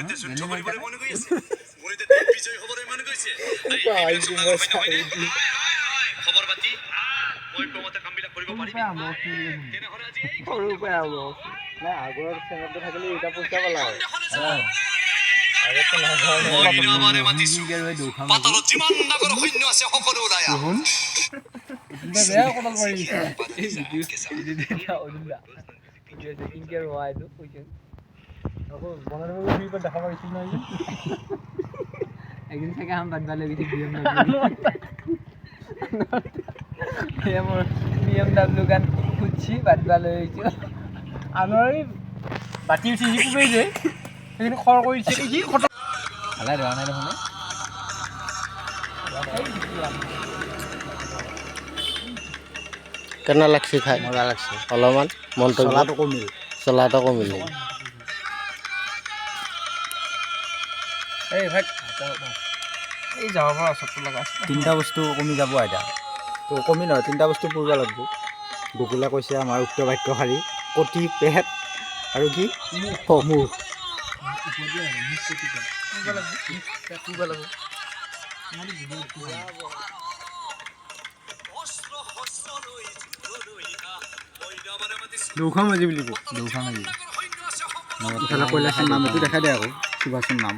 মনিতে যুদ্ধ কৰিবলৈ মন গৈ আছে মনিতে বিজয় হ'বলৈ মন গৈছে খবৰ পাতি মই প্ৰমতে কামবিলাক কৰিব পাৰিম তেনেহ'লে আজি এই সৰু বেয়া হ'ব না আগৰ চেনেলটো থাকিলে এটা পইচা পালা আগতে মহিনাবাৰে মাতিছো পাতলত যিমান ডাঙৰ সৈন্য আছে সকলো ওলাই আহ বেয়া কটাল মাৰি কিনকে ৰোৱা এইটো কৈছে আকৌ বনাই দেখা পাইছিল নহয় একদিন চাগে আম বাদ বালে গৈছে BMW গান খুঁজছি বাদ বালে গৈছে আনৰ বাতি উঠি কোবাই যে সেইখিনি খৰ কৰিছে কি ভালে ৰোৱা নাই দেখোন কেনে লাগছে খাই মজা লাগছে অলপমান মনটো চলাটো কমিল এই ভাই এই যাব পৰা চবটো লগা তিনিটা বস্তু কমি যাব এতিয়া তো কমি নহয় তিনিটা বস্তু পূৰ্ব লাগব গকুলে কৈছে আমাৰ উক্ত বাক্য শাৰী কটি পেট আৰু কি মুখ দুখন বাজি বুলি কওঁ দুখন বাজি কৈলাশৰ নাম এইটো দেখাই দে আকৌ সুভাষৰ নাম